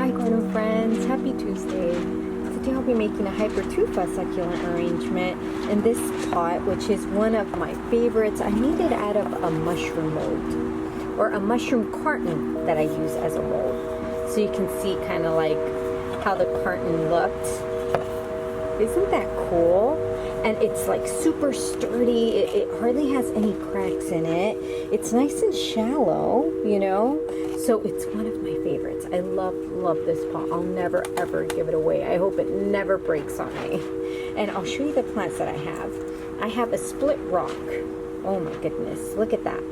Hi garden friends, happy Tuesday. Today I'll be making a Hypertufa succulent arrangement in this pot, which is one of my favorites. I made it out of a mushroom mold, or a mushroom carton that I use as a mold. So you can see kind of like how the carton looked. Isn't that cool? And it's like super sturdy. It hardly has any cracks in it. It's nice and shallow, you know? So it's one of my favorites. I love this pot. I'll never ever give it away. I hope it never breaks on me. And I'll show you the plants that I have. I have a split rock. Oh my goodness, look at that.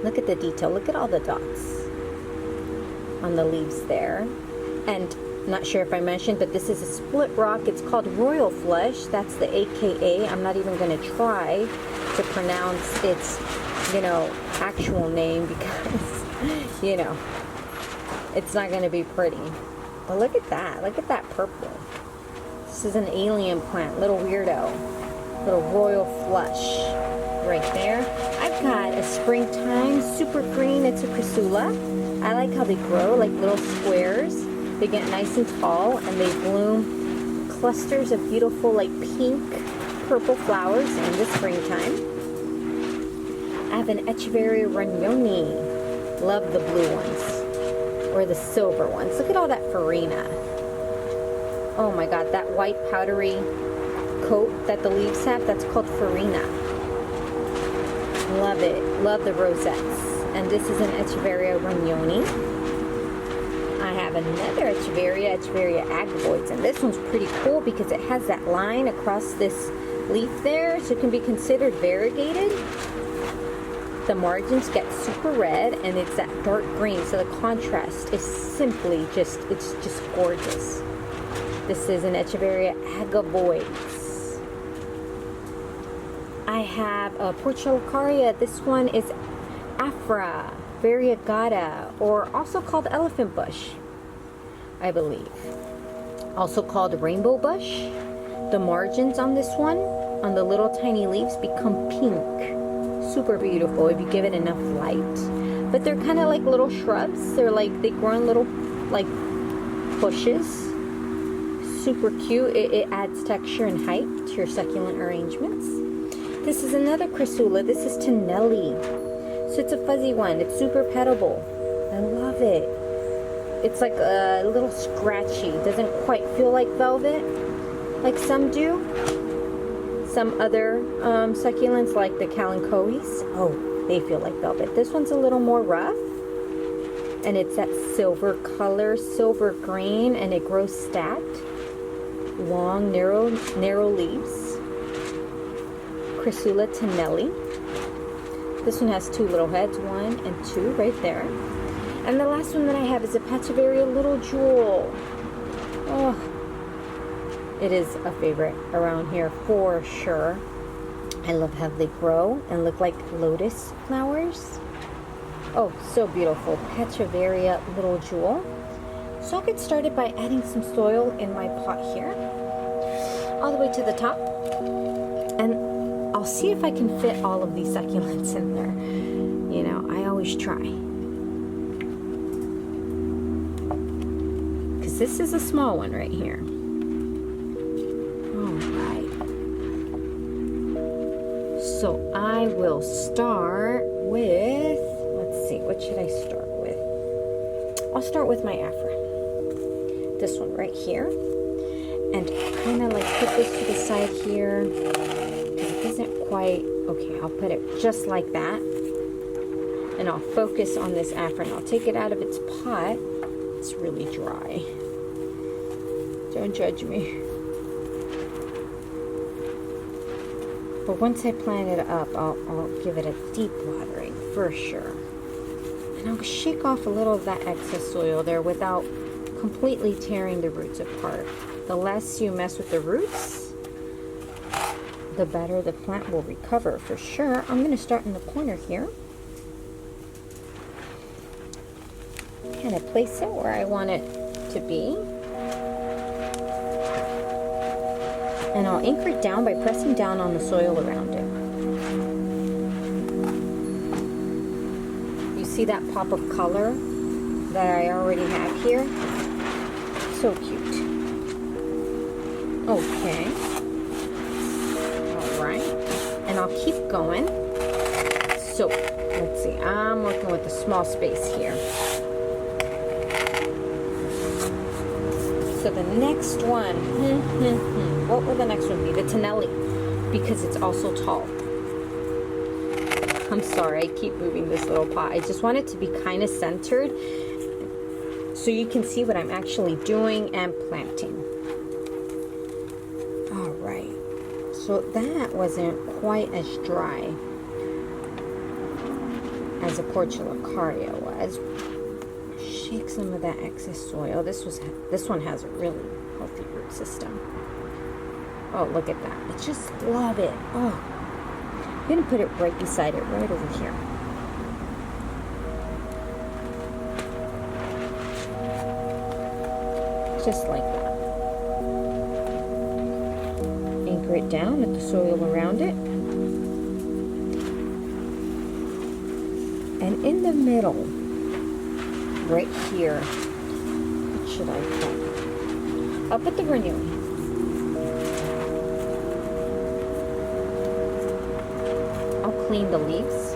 Look at the detail. Look at all the dots on the leaves there. And not sure if I mentioned, but this is a split rock. It's called Royal Flush. That's the AKA. I'm not even going to try to pronounce its, actual name because, it's not going to be pretty. But look at that. Look at that purple. This is an alien plant. Little weirdo. Little Royal Flush right there. I've got a springtime super green. It's a Crassula. I like how they grow like little squares. They get nice and tall and they bloom clusters of beautiful like pink, purple flowers in the springtime. I have an Echeveria Runyonii. Love the blue ones or the silver ones. Look at all that farina. Oh my god, that white powdery coat that the leaves have, that's called farina. Love it. Love the rosettes. And this is an Echeveria Runyonii. I have another Echeveria Agavoides, and this one's pretty cool because it has that line across this leaf there, so it can be considered variegated. The margins get super red, and it's that dark green, so the contrast is simply it's just gorgeous. This is an Echeveria Agavoides. I have a Portulacaria. This one is Afra variegata, or also called elephant bush, I believe. Also called rainbow bush. The margins on this one, on the little tiny leaves, become pink. Super beautiful if you give it enough light. But they're kind of like little shrubs. They're like, they grow in little like bushes. Super cute. It adds texture and height to your succulent arrangements. This is another Crassula. This is Tenelli. So it's a fuzzy one. It's super petable. I love it. It's like a little scratchy. It doesn't quite feel like velvet like some do. Some other succulents like the kalanchoes, oh, they feel like velvet. This one's a little more rough. And it's that silver color, silver green, and it grows stacked. Long, narrow leaves. Crassula Tenelli. This one has two little heads, one and two right there. And the last one that I have is a Echeveria Little Jewel. Oh, it is a favorite around here for sure. I love how they grow and look like lotus flowers. Oh, so beautiful. Echeveria Little Jewel. So I'll get started by adding some soil in my pot here, all the way to the top. And I'll see if I can fit all of these succulents in there. I always try. Because this is a small one right here. Alright. So I will start with, let's see, what should I start with? I'll start with my Afra. This one right here. And kind of like put this to the side here. Isn't quite okay. I'll put it just like that, and I'll focus on this Afra, and I'll take it out of its pot. It's really dry. Don't judge me. But once I plant it up, I'll give it a deep watering for sure, and I'll shake off a little of that excess soil there without completely tearing the roots apart. The less you mess with the roots, the better the plant will recover for sure. I'm going to start in the corner here. Kind of place it where I want it to be. And I'll anchor it down by pressing down on the soil around it. You see that pop of color that I already have here? So cute. Okay. All right. And I'll keep going. So, let's see. I'm working with a small space here. So the next one, what will the next one be? The Tenelli, because it's also tall. I'm sorry, I keep moving this little pot. I just want it to be kind of centered so you can see what I'm actually doing and planting. All right, so that wasn't quite as dry as a Portulacaria was. Shake some of that excess soil. This one has a really healthy root system. Oh, look at that. I just love it. Oh, I'm going to put it right beside it, right over here. Just like that. Anchor it down with the soil around it. And in the middle, right here, what should I put? I'll put the Runyonii. I'll clean the leaves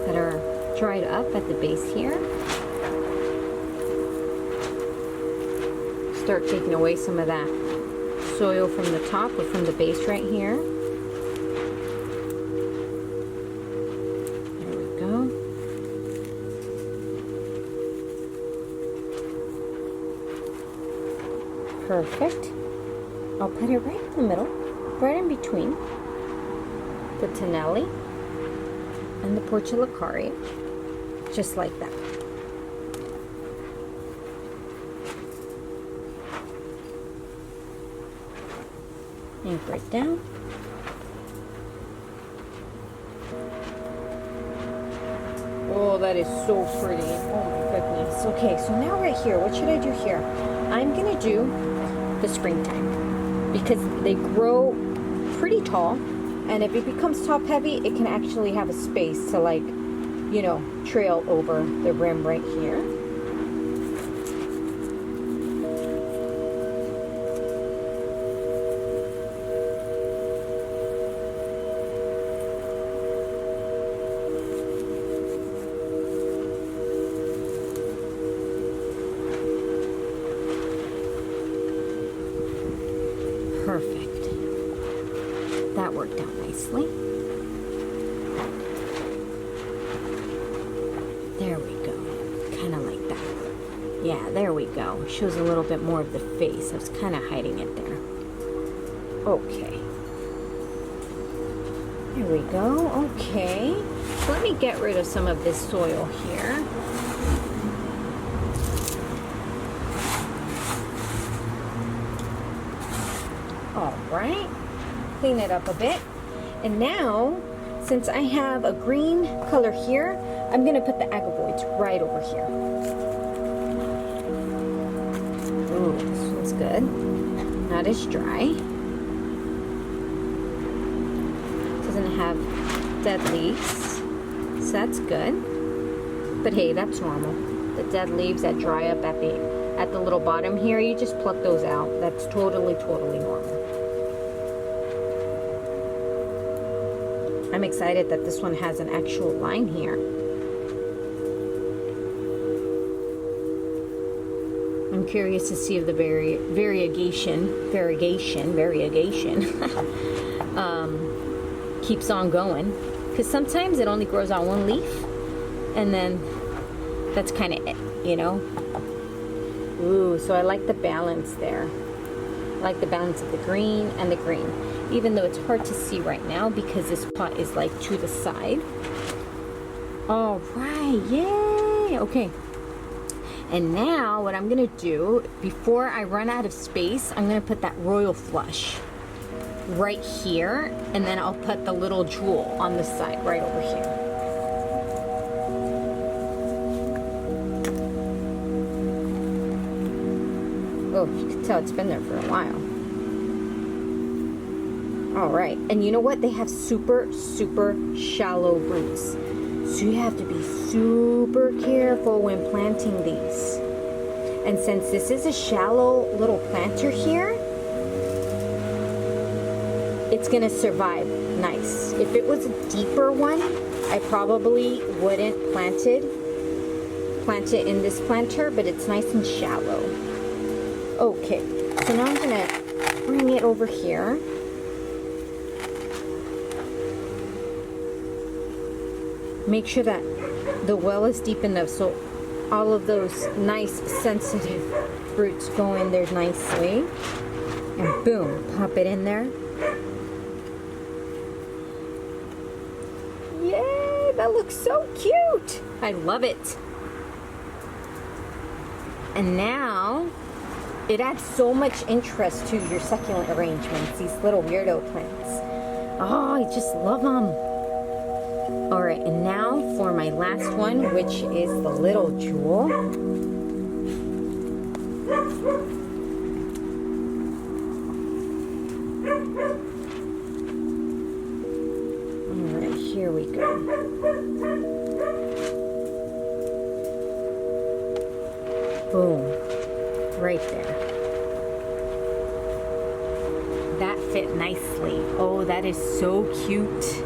that are dried up at the base here. Start taking away some of that soil from the top or from the base right here. There we go. Perfect. I'll put it right in the middle, right in between the Tenelli and the Portulacaria, just like that. Anchor it down. Oh, that is so pretty. Oh my goodness. Okay, so now right here, what should I do here? I'm gonna do the springtime because they grow pretty tall, and if it becomes top heavy, it can actually have a space to, like, you know, trail over the rim right here. Perfect. That worked out nicely. There we go. Kind of like that. Yeah, there we go. Shows a little bit more of the face. I was kind of hiding it there. Okay. There we go. Okay. So let me get rid of some of this soil here. All right, clean it up a bit. And now, since I have a green color here, I'm gonna put the Agavoides right over here. Ooh, this one's good. Not as dry. Doesn't have dead leaves, so that's good. But hey, that's normal. The dead leaves that dry up at the little bottom here, you just pluck those out. That's totally normal. I'm excited that this one has an actual line here. I'm curious to see if the variegation keeps on going, because sometimes it only grows on one leaf, and then that's kind of it, you know. Ooh, so I like the balance there. I like the balance of the green and the green, even though it's hard to see right now because this pot is like to the side. All right, yay, okay. And now what I'm gonna do, before I run out of space, I'm gonna put that royal flush right here, and then I'll put the little jewel on the side right over here. Oh, you can tell it's been there for a while. All right, and you know what? They have super shallow roots. So you have to be super careful when planting these. And since this is a shallow little planter here, it's gonna survive nice. If it was a deeper one, I probably wouldn't plant it in this planter, but it's nice and shallow. Okay, so now I'm gonna bring it over here. Make sure that the well is deep enough so all of those nice sensitive roots go in there nicely. And boom, pop it in there. Yay, that looks so cute. I love it. And now it adds so much interest to your succulent arrangements, these little weirdo plants. Oh, I just love them. All right, and now for my last one, which is the little jewel. All right, here we go. Boom, right there. That fit nicely. Oh, that is so cute.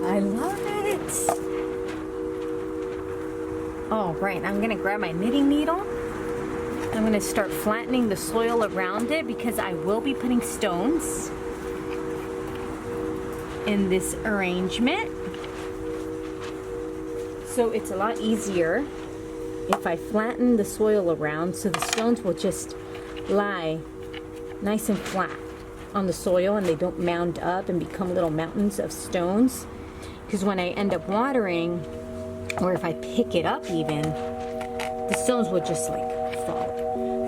I love it. All right, I'm gonna grab my knitting needle. I'm gonna start flattening the soil around it because I will be putting stones in this arrangement. So it's a lot easier if I flatten the soil around, so the stones will just lie nice and flat on the soil and they don't mound up and become little mountains of stones. Because when I end up watering, or if I pick it up even, the stones will just like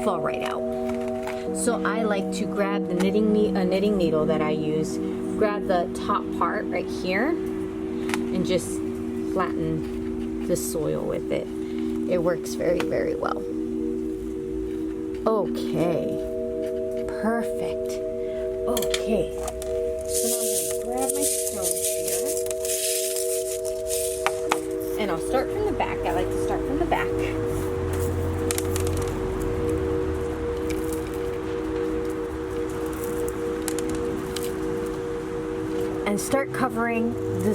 fall right out. So I like to grab the knitting needle that I use, grab the top part right here, and just flatten the soil with it. It works very, very well. Okay, perfect. Okay, so now I'm gonna grab my stones here. And I'll start from the back. I like to start from the back. And start covering the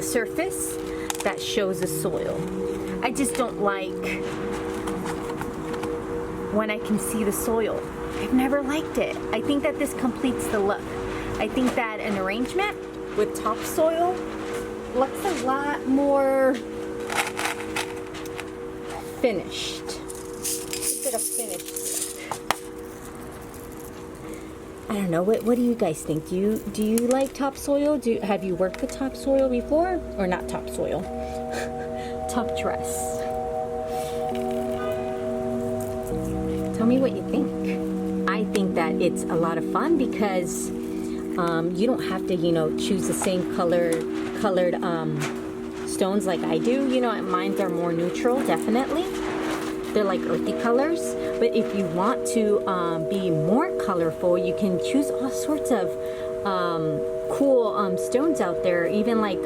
surface that shows the soil. I just don't like when I can see the soil. I've never liked it. I think that this completes the look. I think that an arrangement with topsoil looks a lot more finished. A bit of finished. I don't know. What do you guys think? Do you like topsoil? Have you worked with topsoil before, or not topsoil? Top dress. Tell me what you think. I think that it's a lot of fun because you don't have to, choose the same colored stones like I do. Mine are more neutral, definitely. They're like earthy colors. But if you want to be more colorful, you can choose all sorts of cool stones out there. Even like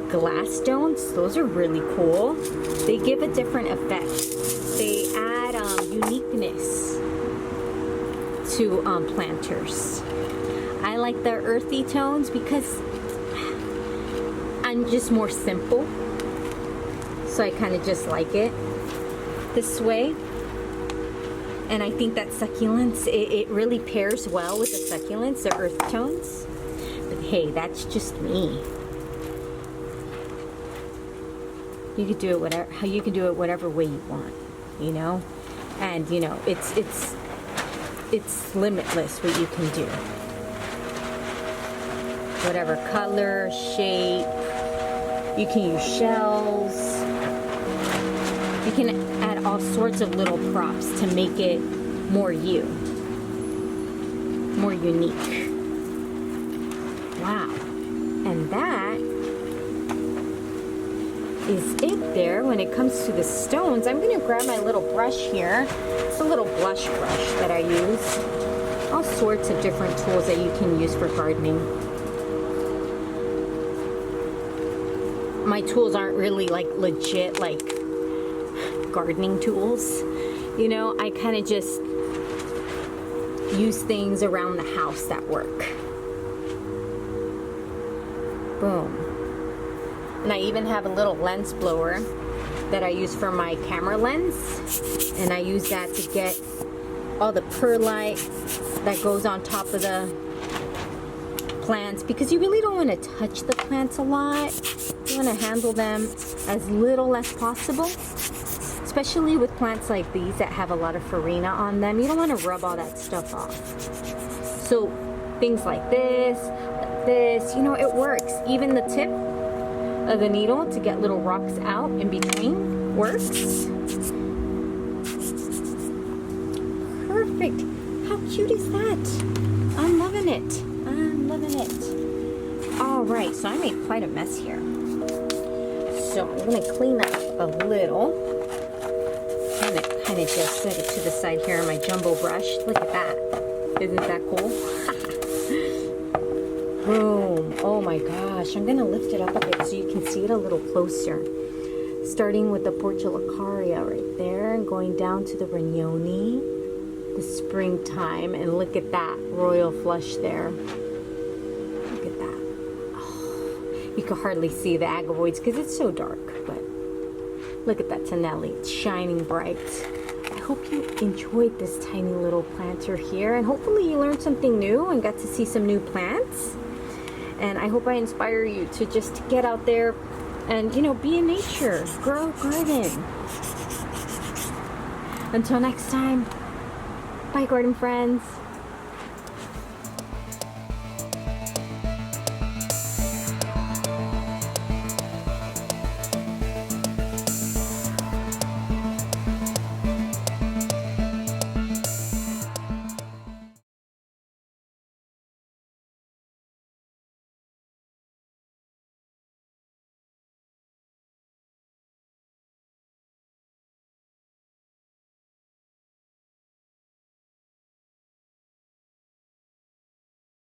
glass stones. Those are really cool. They give a different effect. They add uniqueness to planters. I like the earthy tones because I'm just more simple, so I kind of just like it this way. And I think that succulents, it really pairs well with the succulents, the earth tones. But hey, that's just me. You could do it whatever way you want, and it's limitless what you can do. Whatever color, shape, you can use shells. You can add all sorts of little props to make it more more unique. Wow. And that is it there. When it comes to the stones, I'm going to grab my little brush here. It's a little blush brush that I use. All sorts of different tools that you can use for gardening. my tools aren't really like legit like gardening tools. You know, I kind of just use things around the house that work. Boom. And I even have a little lens blower that I use for my camera lens, and I use that to get all the perlite that goes on top of the plants, because you really don't want to touch the plants a lot. You want to handle them as little as possible, especially with plants like these that have a lot of farina on them. You don't want to rub all that stuff off. So things like this, you know, it works. Even the tip of the needle to get little rocks out in between works. Perfect. How cute is that? I'm loving it. I'm loving it. All right, so I made quite a mess here. So I'm gonna clean that up a little. I'm gonna kind of just set it to the side here on my jumbo brush. Look at that. Isn't that cool? Boom. Oh my gosh. I'm going to lift it up a bit so you can see it a little closer. Starting with the Portulacaria right there and going down to the Runyonii, the springtime. And look at that royal flush there. Look at that. Oh, you can hardly see the Agavoides because it's so dark. But look at that Tenelli. It's shining bright. I hope you enjoyed this tiny little planter here. And hopefully you learned something new and got to see some new plants. And I hope I inspire you to just get out there and, you know, be in nature, grow, garden. Until next time, bye garden friends.